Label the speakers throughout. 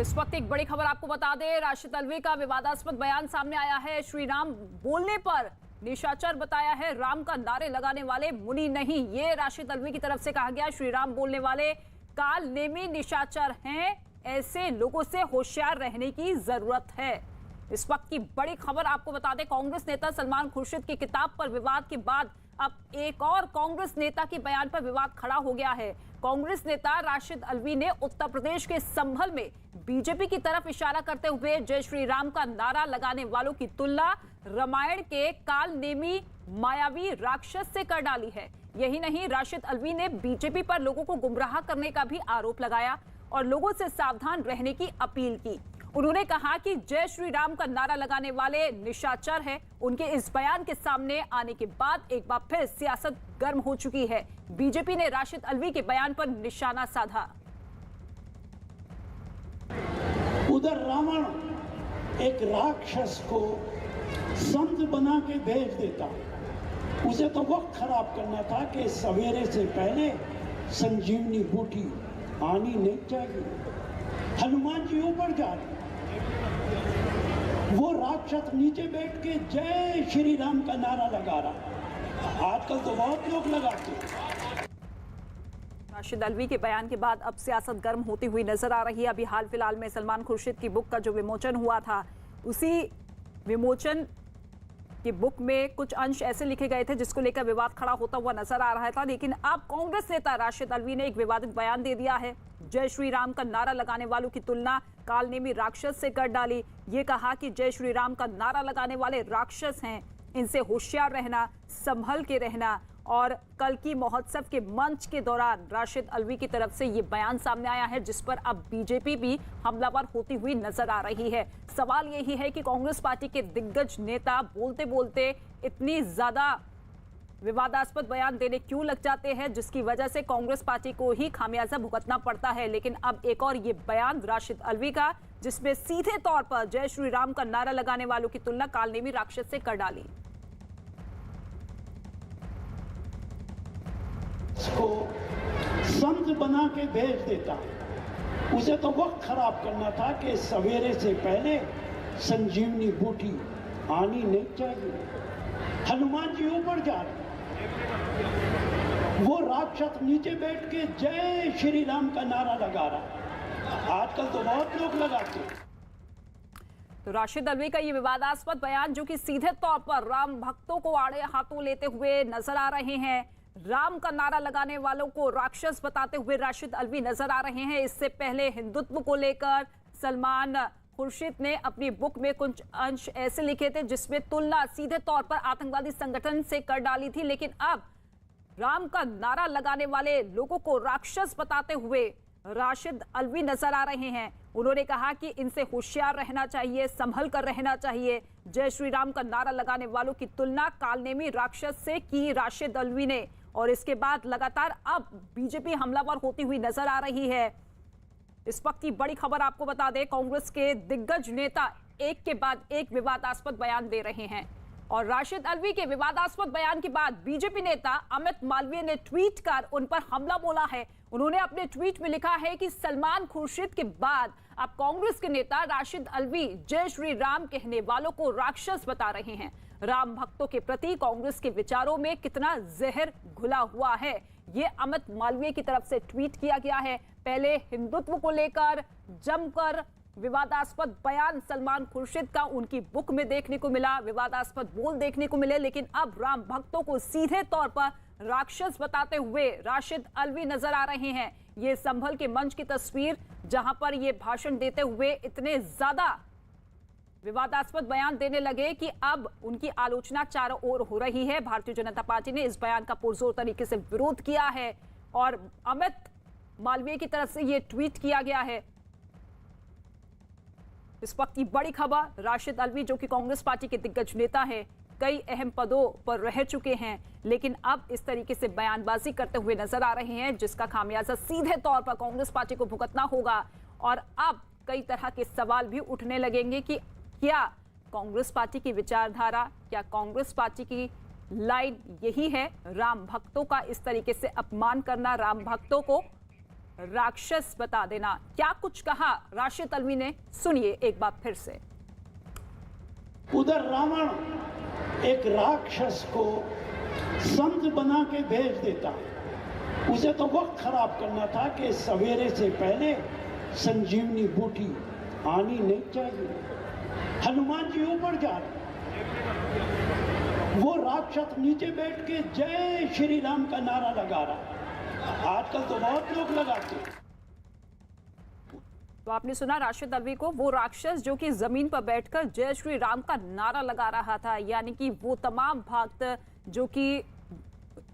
Speaker 1: इस वक्त एक बड़ी खबर आपको बता दें, राशिद अल्वी का विवादास्पद बयान सामने आया है। श्री राम बोलने पर निशाचर बताया है। राम का नारे लगाने वाले मुनि नहीं, ये राशिद अल्वी की तरफ से कहा गया। श्री राम बोलने वाले काल नेमी निशाचर हैं, ऐसे लोगों से होशियार रहने की जरूरत है। इस वक्त की बड़ी खबर आपको बता दें, कांग्रेस नेता सलमान खुर्शीद की किताब पर विवाद के बाद अब एक और कांग्रेस नेता के बयान पर विवाद खड़ा हो गया है। कांग्रेस नेता राशिद अल्वी ने उत्तर प्रदेश के संभल में बीजेपी की तरफ इशारा करते हुए जय श्री राम का नारा लगाने वालों की तुलना रामायण के काल नेमी मायावी राक्षस से कर डाली है। यही नहीं, राशिद अल्वी ने बीजेपी पर लोगों को गुमराह करने का भी आरोप लगाया और लोगों से सावधान रहने की अपील की। उन्होंने कहा कि जय श्री राम का नारा लगाने वाले निशाचर हैं। उनके इस बयान के सामने आने के बाद एक बार फिर सियासत गर्म हो चुकी है। बीजेपी ने राशिद अल्वी के बयान पर निशाना साधा।
Speaker 2: उधर रावण एक राक्षस को संत बना के भेज देता, उसे तो वक्त खराब करना था कि सवेरे से पहले संजीवनी बूटी आनी नहीं चाहिए। हनुमान जी ऊपर जा रहे, वो राक्षस नीचे बैठ के जय श्री राम का नारा लगा रहा। आजकल तो बहुत लोग लगाते हैं।
Speaker 1: राशिद अल्वी के बयान के बाद अब सियासत गर्म होती हुई नजर आ रही है। अभी हाल फिलहाल में सलमान खुर्शीद की बुक का जो विमोचन हुआ था, उसी विमोचन की बुक में कुछ अंश ऐसे लिखे गए थे जिसको लेकर विवाद खड़ा होता हुआ नजर आ रहा था। लेकिन अब कांग्रेस नेता राशिद अल्वी ने एक विवादित बयान दे दिया है। जय श्री राम का नारा लगाने वालों की तुलना कालनेमी राक्षस से कर डाली। ये कहा कि जय श्री राम का नारा लगाने वाले राक्षस हैं, इनसे होशियार रहना, संभल के रहना। और कल की महोत्सव के मंच के दौरान राशिद अल्वी की तरफ से ये बयान सामने आया है, जिस पर अब बीजेपी भी हमलावर होती हुई नजर आ रही है। सवाल यही है कि कांग्रेस पार्टी के दिग्गज नेता बोलते बोलते इतनी ज्यादा विवादास्पद बयान देने क्यों लग जाते हैं, जिसकी वजह से कांग्रेस पार्टी को ही खामियाजा भुगतना पड़ता है। लेकिन अब एक और ये बयान राशिद अल्वी का, जिसमें सीधे तौर पर जय श्री राम का नारा लगाने वालों की तुलना कालनेमी राक्षस से कर डाली।
Speaker 2: को संत बना के भेज देता, उसे तो वक्त खराब करना था कि सवेरे से पहले संजीवनी बूटी आनी नहीं चाहिए। हनुमान जी ऊपर जा रहे, वो राक्षस नीचे बैठ के जय श्री राम का नारा लगा रहा। आजकल तो बहुत लोग लगाते हैं।
Speaker 1: तो राशिद अल्वी का ये विवादास्पद बयान, जो कि सीधे तौर पर राम भक्तों को आड़े हाथों लेते हुए नजर आ रहे हैं, राम का नारा लगाने वालों को राक्षस बताते हुए राशिद अल्वी नजर आ रहे हैं। इससे पहले हिंदुत्व को लेकर सलमान खुर्शीद ने अपनी बुक में कुछ अंश ऐसे लिखे थे जिसमें तुलना सीधे तौर पर आतंकवादी संगठन से कर डाली थी। लेकिन अब राम का नारा लगाने वाले लोगों को राक्षस बताते हुए राशिद अल्वी नजर आ रहे हैं। उन्होंने कहा कि इनसे होशियार रहना चाहिए, संभल कर रहना चाहिए। जय श्री राम का नारा लगाने वालों की तुलना कालनेमी राक्षस से की राशिद अल्वी ने। और इसके बाद लगातार अब बीजेपी हमलावर होती हुई नजर आ रही है। इस वक्त की बड़ी खबर आपको बता दें, कांग्रेस के दिग्गज नेता एक के बाद एक विवादास्पद बयान दे रहे हैं। और राशिद अल्वी के विवादास्पद बयान के बाद बीजेपी नेता अमित मालवीय ने ट्वीट कर उन पर हमला बोला है। उन्होंने अपने ट्वीट में लिखा है कि सलमान खुर्शीद के बाद अब कांग्रेस के नेता राशिद अल्वी जय श्री राम कहने वालों को राक्षस बता रहे हैं। राम भक्तों के प्रति कांग्रेस के विचारों में कितना जहर घुला हुआ है, ये अमित मालवीय की तरफ से ट्वीट किया गया है। पहले हिंदुत्व को लेकर जमकर विवादास्पद बयान सलमान खुर्शीद का उनकी बुक में देखने को मिला, विवादास्पद बोल देखने को मिले। लेकिन अब राम भक्तों को सीधे तौर पर राक्षस बताते हुए राशिद अल्वी नजर आ रहे हैं। ये संभल के मंच की तस्वीर, जहां पर ये भाषण देते हुए इतने ज्यादा विवादास्पद बयान देने लगे कि अब उनकी आलोचना चारों ओर हो रही है। भारतीय जनता पार्टी ने इस बयान का पुरजोर तरीके से विरोध किया है और अमित मालवीय की तरफ से यह ट्वीट किया गया है। इस वक्त की बड़ी खबर, राशिद अल्वी जो कि कांग्रेस पार्टी के दिग्गज नेता हैं, कई अहम पदों पर रह चुके हैं, लेकिन अब इस तरीके से बयानबाजी करते हुए नजर आ रहे हैं, जिसका खामियाजा सीधे तौर पर कांग्रेस पार्टी को भुगतना होगा। और अब कई तरह के सवाल भी उठने लगेंगे कि क्या कांग्रेस पार्टी की विचारधारा, क्या कांग्रेस पार्टी की लाइन यही है, राम भक्तों का इस तरीके से अपमान करना, राम भक्तों को राक्षस बता देना। क्या कुछ कहा राशिद अल्वी ने, सुनिए एक बार फिर से।
Speaker 2: उधर रावण एक राक्षस को संत बना के भेज देता, उसे तो वक्त खराब करना था कि सवेरे से पहले संजीवनी बूटी आनी नहीं चाहिए। हनुमान जी ऊपर जा रहे, वो राक्षस नीचे बैठ के जय श्री राम का नारा लगा रहा। आजकल तो बहुत लोग लगाते हैं।
Speaker 1: तो आपने सुना राशिद अल्वी को, वो राक्षस जो कि जमीन पर बैठकर जय श्री राम का नारा लगा रहा था, यानी कि वो तमाम भक्त जो कि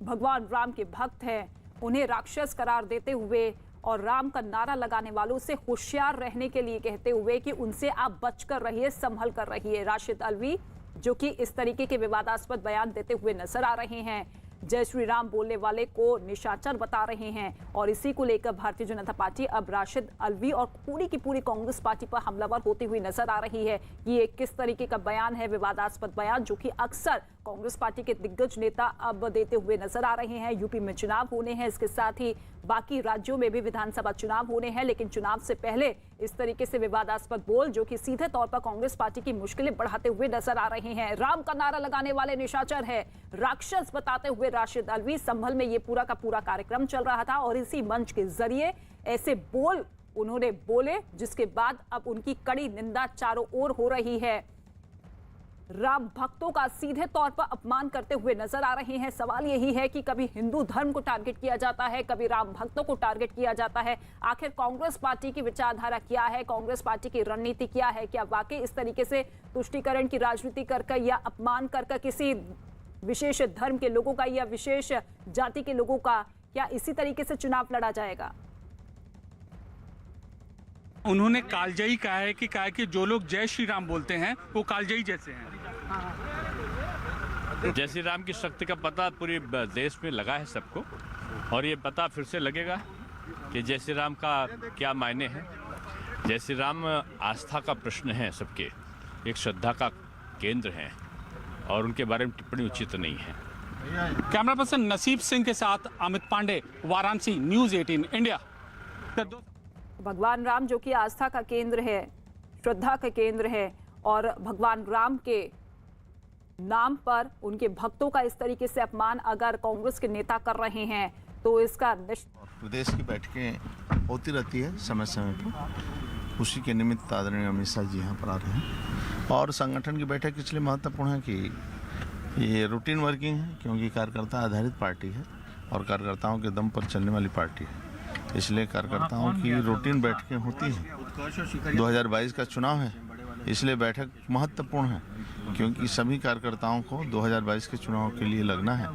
Speaker 1: भगवान राम के भक्त हैं उन्हें राक्षस करार देते हुए और राम का नारा लगाने वालों से होशियार रहने के लिए कहते हुए कि उनसे आप बचकर रहिए, संभल कर रहिए। राशिद अल्वी जो कि इस तरीके के विवादास्पद बयान देते हुए नजर आ रहे हैं, जय श्री राम बोलने वाले को निशाचर बता रहे हैं और इसी को लेकर भारतीय जनता पार्टी अब राशिद अल्वी और पूरी की पूरी कांग्रेस पार्टी पर हमलावर होती हुई नजर आ रही है। ये किस तरीके का बयान है, विवादास्पद बयान जो कि अक्सर कांग्रेस पार्टी के दिग्गज नेता अब देते हुए नजर आ रहे हैं। यूपी में चुनाव होने हैं, इसके साथ ही बाकी राज्यों में भी विधानसभा चुनाव होने हैं, लेकिन चुनाव से पहले इस तरीके से विवादास्पद बोल जो कि सीधे तौर पर कांग्रेस पार्टी की मुश्किलें बढ़ाते हुए नजर आ रहे हैं। राम का नारा लगाने वाले निशाचर है, राक्षस बताते हुए राशिद अल्वी। संभल में ये पूरा का पूरा कार्यक्रम चल रहा था और इसी मंच के जरिए ऐसे बोल उन्होंने बोले जिसके बाद अब उनकी कड़ी निंदा चारों ओर हो रही है। राम भक्तों का सीधे तौर पर अपमान करते हुए नजर आ रहे हैं। सवाल यही है कि कभी हिंदू धर्म को टारगेट किया जाता है, कभी राम भक्तों को टारगेट किया जाता है। आखिर कांग्रेस पार्टी की विचारधारा क्या है, कांग्रेस पार्टी की रणनीति क्या है? क्या वाकई इस तरीके से तुष्टीकरण की राजनीति कर या अपमान कर किसी विशेष धर्म के लोगों का या विशेष जाति के लोगों का, क्या इसी तरीके से चुनाव लड़ा जाएगा?
Speaker 3: उन्होंने कालजयी कहा है कि जो लोग जय श्री राम बोलते हैं वो कालजयी जैसे हैं।
Speaker 4: जय श्री राम की शक्ति का पता पूरे देश में लगा है सबको, और ये पता फिर से लगेगा कि जय श्री राम का क्या मायने हैं। जय श्री राम आस्था का प्रश्न है सबके, एक श्रद्धा का केंद्र है और उनके बारे में टिप्पणी उचित नहीं है।
Speaker 3: कैमरा पर्सन नसीब सिंह के साथ अमित पांडे, वाराणसी, न्यूज़ 18 इंडिया।
Speaker 1: भगवान राम जो कि आस्था का केंद्र है, श्रद्धा का केंद्र है और भगवान राम के नाम पर उनके भक्तों का इस तरीके से अपमान अगर कांग्रेस के नेता कर रहे हैं तो इसका
Speaker 5: प्रदेश की बैठकें होती रहती है समय समय पर, उसी के निमित्त आदरणीय अमित शाह जी यहाँ पर आ रहे हैं। और संगठन की बैठक इसलिए महत्वपूर्ण है कि ये रूटीन वर्किंग है, क्योंकि कार्यकर्ता आधारित पार्टी है और कार्यकर्ताओं के दम पर चलने वाली पार्टी है, इसलिए कार्यकर्ताओं की रूटीन बैठकें होती हैं। 2022 का चुनाव है, इसलिए बैठक महत्वपूर्ण है, क्योंकि सभी कार्यकर्ताओं को 2022 के चुनाव के लिए लगना है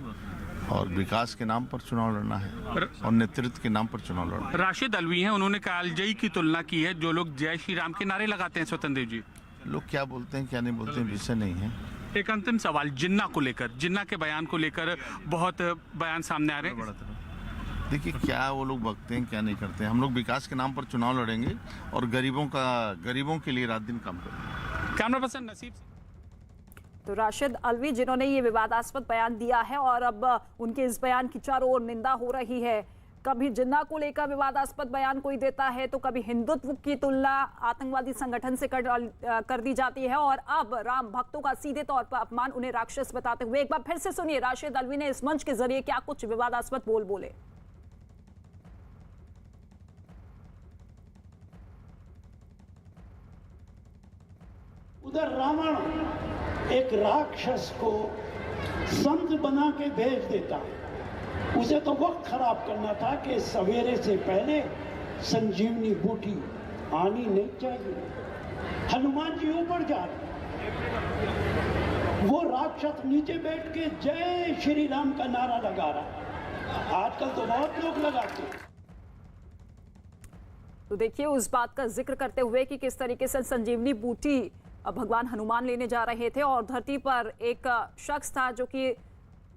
Speaker 5: और विकास के नाम पर चुनाव लड़ना है और नेतृत्व के नाम पर चुनाव लड़ना है।
Speaker 3: राशिद अल्वी हैं, उन्होंने कालजयी की तुलना की है, जो लोग जय श्री राम के नारे लगाते हैं। स्वतंत्र देव जी,
Speaker 5: लोग क्या बोलते हैं क्या नहीं बोलते हैं विषय नहीं है।
Speaker 3: एक अंतिम सवाल जिन्ना को लेकर, जिन्ना के बयान को लेकर बहुत बयान सामने आ रहे हैं।
Speaker 5: देखिए क्या वो लोग बकते हैं क्या नहीं करते हैं। हम लोग विकास के नाम पर चुनाव लड़ेंगे और गरीबों के लिए रात दिन काम करेंगे।
Speaker 3: कैमरा पर्सन नसीब।
Speaker 1: तो राशिद अल्वी जिन्होंने ये विवादास्पद बयान दिया है और अब उनके इस बयान की चारों ओर निंदा हो रही है। कभी जिन्ना को लेकर विवादास्पद बयान कोई देता है तो कभी हिंदुत्व की तुलना आतंकवादी संगठन से कर दी जाती है और अब राम भक्तों का सीधे तौर पर अपमान, उन्हें राक्षस बताते हुए। एक बार फिर से सुनिए राशिद अल्वी ने इस मंच के जरिए क्या कुछ विवादास्पद बोले।
Speaker 2: उधर रावण एक राक्षस को संत बना के भेज देता, उसे तो वक्त खराब करना था कि सवेरे से पहले संजीवनी बूटी आनी नहीं चाहिए। हनुमान जी ऊपर जा रहे, वो राक्षस नीचे बैठ के जय श्री राम का नारा लगा रहा। आजकल तो बहुत लोग लगाते हैं।
Speaker 1: तो देखिए उस बात का जिक्र करते हुए कि किस तरीके से संजीवनी बूटी भगवान हनुमान लेने जा रहे थे और धरती पर एक शख्स था जो कि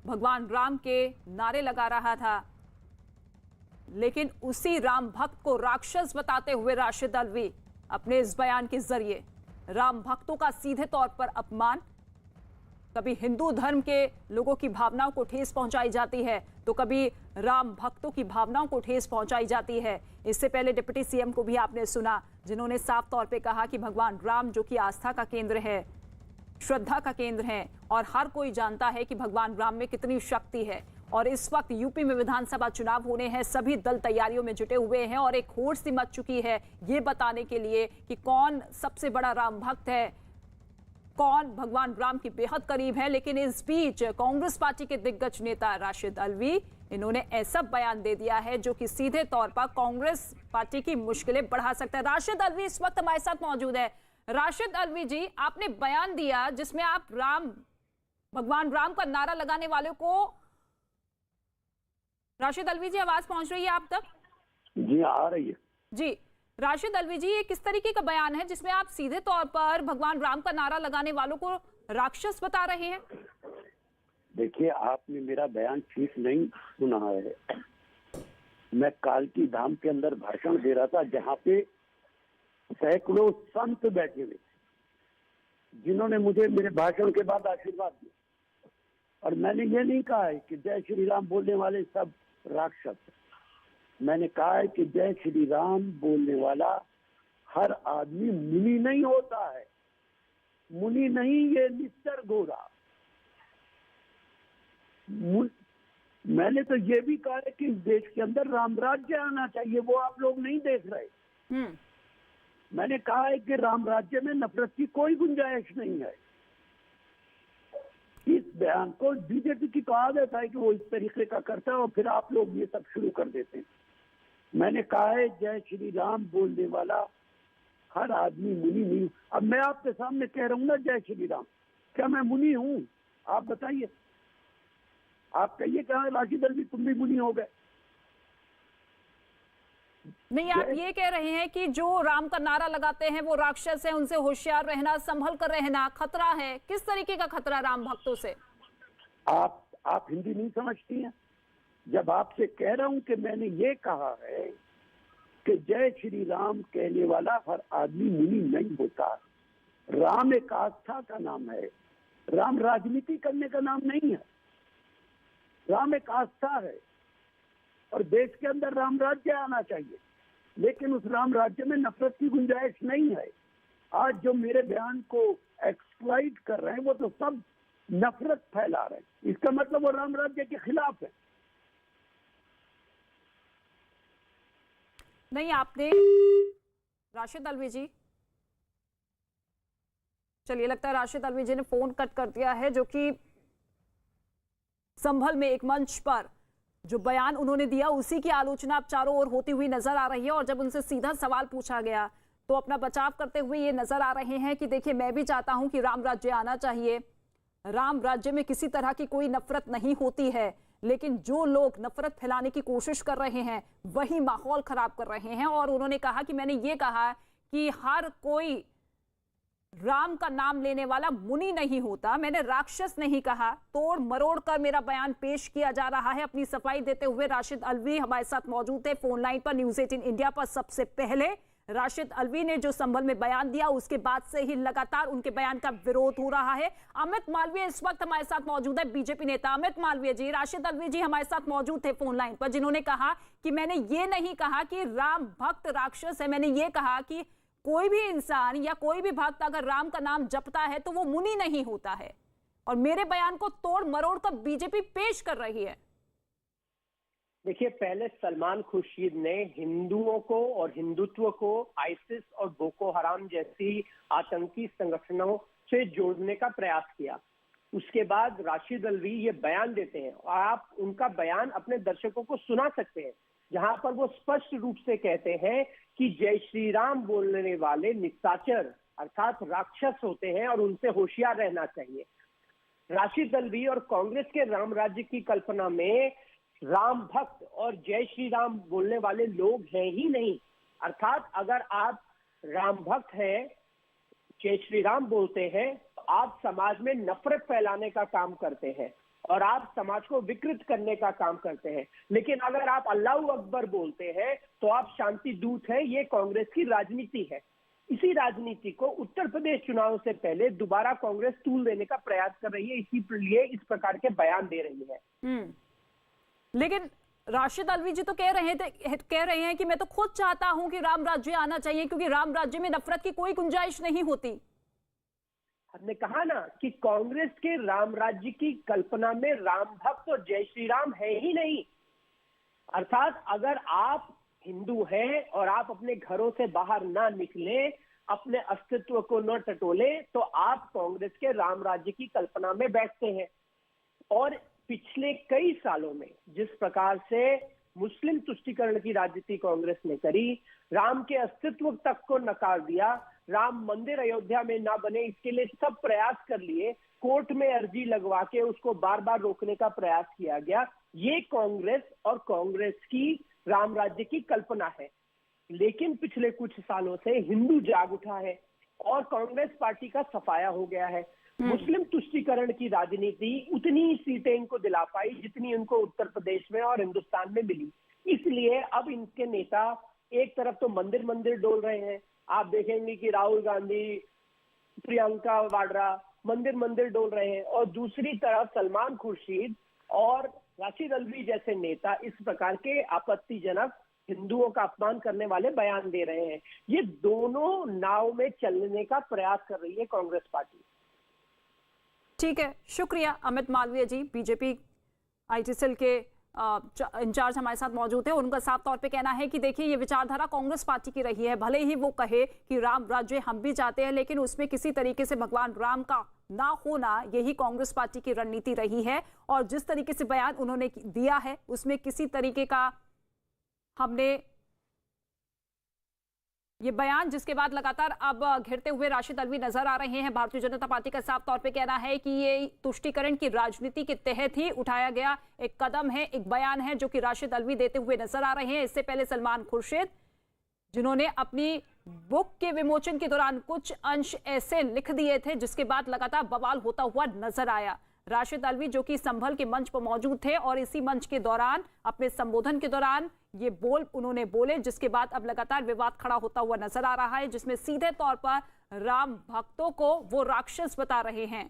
Speaker 1: भगवान राम के नारे लगा रहा था, लेकिन उसी राम भक्त को राक्षस बताते हुए राशिद अल्वी अपने इस बयान के जरिए राम भक्तों का सीधे तौर पर अपमान, कभी हिंदू धर्म के लोगों की भावनाओं को ठेस पहुंचाई जाती है तो कभी राम भक्तों की भावनाओं को ठेस पहुंचाई जाती है। इससे पहले डिप्टी सीएम को भी आपने सुना, जिन्होंने साफ तौर पे कहा कि भगवान राम जो कि आस्था का केंद्र है, श्रद्धा का केंद्र है और हर कोई जानता है कि भगवान राम में कितनी शक्ति है। और इस वक्त यूपी में विधानसभा चुनाव होने हैं, सभी दल तैयारियों में जुटे हुए हैं और एक होड़ सी मच चुकी है ये बताने के लिए कि कौन सबसे बड़ा राम भक्त है, कौन भगवान राम के बेहद करीब है। लेकिन इस बीच कांग्रेस पार्टी के दिग्गज नेता राशिद अल्वी, इन्होंने ऐसा बयान दे दिया है जो कि सीधे तौर पर कांग्रेस पार्टी की मुश्किलें बढ़ा सकता है। राशिद अल्वी इस वक्त हमारे साथ मौजूद है। राशिद अल्वी जी, आपने बयान दिया जिसमें आप भगवान राम का नारा लगाने वालों को, राशिद अल्वी जी आवाज पहुंच रही है आप तक?
Speaker 2: जी आ रही है
Speaker 1: जी। राशिद अल्वी जी, ये किस तरीके का बयान है जिसमें आप सीधे तौर पर भगवान राम का नारा लगाने वालों को राक्षस बता रहे हैं?
Speaker 2: देखिए, आपने मेरा बयान ठीक नहीं सुना है। मैं कालकी धाम के अंदर भाषण दे रहा था जहां पे सैकड़ों संत बैठे हुए जिन्होंने मुझे मेरे भाषण के बाद आशीर्वाद दिया। और मैंने ये नहीं कहा है कि जय श्री राम बोलने वाले सब राक्षस। मैंने कहा है कि जय श्री राम बोलने वाला हर आदमी मुनि नहीं होता है। मुनि नहीं, ये निस्तर गोरा। मैंने तो ये भी कहा है कि इस देश के अंदर राम राज्य आना चाहिए, वो आप लोग नहीं देख रहे। मैंने कहा है कि राम राज्य में नफरत की कोई गुंजाइश नहीं है। इस बयान को बीजेपी की तो आदत है कि वो इस तरीके का करता है और फिर आप लोग ये सब शुरू कर देते हैं। मैंने कहा है जय श्री राम बोलने वाला हर आदमी मुनि नहीं। अब मैं आपके सामने कह रहा हूँ ना जय श्री राम, क्या मैं मुनि हूँ? आप बताइए, आप कहिए कहा राशिद अल्वी तुम भी मुनि हो गए?
Speaker 1: नहीं, आप ये कह रहे हैं कि जो राम का नारा लगाते हैं वो राक्षस है, उनसे होशियार रहना, संभल कर रहना, खतरा है। किस तरीके का खतरा राम भक्तों से?
Speaker 2: आप हिंदी नहीं समझती हैं। जब आपसे कह रहा हूं कि मैंने ये कहा है कि जय श्री राम कहने वाला हर आदमी मुनि नहीं होता। राम एक आस्था का नाम है, राम राजनीति करने का नाम नहीं है। राम एक आस्था है और देश के अंदर राम राज्य आना चाहिए, लेकिन उस राम राज्य में नफरत की गुंजाइश नहीं है। आज जो मेरे बयान को एक्सप्लॉइट कर रहे हैं वो तो सब नफरत फैला रहे हैं। इसका मतलब वो राम राज्य के खिलाफ है।
Speaker 1: नहीं, आपने राशिद अल्वी जी, चलिए लगता है राशिद अल्वी जी ने फोन कट कर दिया है, जो कि संभल में एक मंच पर जो बयान उन्होंने दिया उसी की आलोचना अब चारों ओर होती हुई नजर आ रही है। और जब उनसे सीधा सवाल पूछा गया तो अपना बचाव करते हुए ये नजर आ रहे हैं कि देखिए, मैं भी चाहता हूं कि राम राज्य आना चाहिए, राम राज्य में किसी तरह की कोई नफरत नहीं होती है, लेकिन जो लोग नफरत फैलाने की कोशिश कर रहे हैं वही माहौल खराब कर रहे हैं। और उन्होंने कहा कि मैंने ये कहा कि हर कोई राम का नाम लेने वाला मुनि नहीं होता, मैंने राक्षस नहीं कहा। तोड़ मरोड़ कर मेरा बयान पेश किया जा रहा है। अपनी सफाई देते हुए राशिद अल्वी हमारे साथ मौजूद थे फोन लाइन पर न्यूज़ 18 इंडिया पर। सबसे पहले राशिद अल्वी ने जो संभल में बयान दिया उसके बाद से ही लगातार उनके बयान का विरोध हो रहा है। अमित मालवीय इस वक्त हमारे साथ मौजूद है, बीजेपी नेता। अमित मालवीय जी, राशिद अल्वी जी हमारे साथ मौजूद थे फोन लाइन पर, जिन्होंने कहा कि मैंने ये नहीं कहा कि राम भक्त राक्षस है, मैंने ये कहा कि कोई भी इंसान या कोई भी भक्त अगर राम का नाम जपता है तो वो मुनि नहीं होता है। और मेरे बयान को तोड़ मरोड़ कर बीजेपी पेश कर रही है।
Speaker 6: देखिए, पहले सलमान खुर्शीद ने हिंदुओं को और हिंदुत्व को आईसिस और बोको हराम जैसी आतंकी संगठनों से जोड़ने का प्रयास किया। उसके बाद राशिद अल्वी ये बयान देते हैं और आप उनका बयान अपने दर्शकों को सुना सकते हैं, जहां पर वो स्पष्ट रूप से कहते हैं कि जय श्री राम बोलने वाले निशाचर अर्थात राक्षस होते हैं और उनसे होशियार रहना चाहिए। राशिद अल्वी और कांग्रेस के राम राज्य की कल्पना में राम भक्त और जय श्री राम बोलने वाले लोग हैं ही नहीं। अर्थात अगर आप राम भक्त हैं, जय श्री राम बोलते हैं, तो आप समाज में नफरत फैलाने का काम करते हैं और आप समाज को विकृत करने का काम करते हैं। लेकिन अगर आप अल्लाहू अकबर बोलते हैं तो आप शांति दूत हैं। ये कांग्रेस की राजनीति है। इसी राजनीति को उत्तर प्रदेश चुनाव से पहले दोबारा कांग्रेस तूल देने का प्रयास कर रही है, इसीलिए इस प्रकार के बयान दे रही है।
Speaker 1: लेकिन राशिद अलवी जी तो कह रहे हैं कि मैं तो खुद चाहता हूं कि राम राज्य आना चाहिए, क्योंकि राम राज्य में नफरत की कोई गुंजाइश नहीं होती।
Speaker 6: हमने कहा ना कि कांग्रेस के राम राज्य की कल्पना में राम भक्त और जय श्री राम है ही नहीं। अर्थात अगर आप हिंदू हैं और आप अपने घरों से बाहर ना निकले, अपने अस्तित्व को न टटोले, तो आप कांग्रेस के राम राज्य की कल्पना में बैठते हैं। और पिछले कई सालों में जिस प्रकार से मुस्लिम तुष्टीकरण की राजनीति कांग्रेस ने करी, राम के अस्तित्व तक को नकार दिया, राम मंदिर अयोध्या में ना बने इसके लिए सब प्रयास कर लिए, कोर्ट में अर्जी लगवा के उसको बार बार रोकने का प्रयास किया गया। ये कांग्रेस और कांग्रेस की राम राज्य की कल्पना है। लेकिन पिछले कुछ सालों से हिंदू जाग उठा है और कांग्रेस पार्टी का सफाया हो गया है। मुस्लिम तुष्टीकरण की राजनीति उतनी ही सीटें इनको दिला पाई जितनी उनको उत्तर प्रदेश में और हिंदुस्तान में मिली। इसलिए अब इनके नेता एक तरफ तो मंदिर मंदिर डोल रहे हैं, आप देखेंगे कि राहुल गांधी, प्रियंका वाड्रा मंदिर मंदिर डोल रहे हैं, और दूसरी तरफ सलमान खुर्शीद और राशिद अलवी जैसे नेता इस प्रकार के आपत्तिजनक, हिंदुओं का अपमान करने वाले बयान दे रहे हैं। ये दोनों नाव में चलने का प्रयास कर रही है कांग्रेस पार्टी।
Speaker 1: ठीक है, शुक्रिया अमित मालवीय जी, बीजेपी आईटी सेल के इंचार्ज हमारे साथ मौजूद है। उनका साफ तौर पे कहना है कि देखिए ये विचारधारा कांग्रेस पार्टी की रही है, भले ही वो कहे कि राम राज्य हम भी चाहते हैं, लेकिन उसमें किसी तरीके से भगवान राम का ना होना यही कांग्रेस पार्टी की रणनीति रही है। और जिस तरीके से बयान उन्होंने दिया है उसमें किसी तरीके का हमने ये बयान, जिसके बाद लगातार अब घिरते हुए राशिद अलवी नजर आ रहे हैं। भारतीय जनता पार्टी का साफ तौर पे कहना है कि ये तुष्टीकरण की राजनीति के तहत ही उठाया गया एक कदम है, एक बयान है जो कि राशिद अलवी देते हुए नजर आ रहे हैं। इससे पहले सलमान खुर्शीद, जिन्होंने अपनी बुक के विमोचन के दौरान कुछ अंश ऐसे लिख दिए थे जिसके बाद लगातार बवाल होता हुआ नजर आया। राशिद अलवी जो कि संभल के मंच पर मौजूद थे और इसी मंच के दौरान अपने संबोधन के दौरान ये उन्होंने बोले, जिसके बाद अब लगातार विवाद खड़ा होता हुआ नजर आ रहा है, जिसमें सीधे तौर पर राम भक्तों को वो राक्षस बता रहे हैं।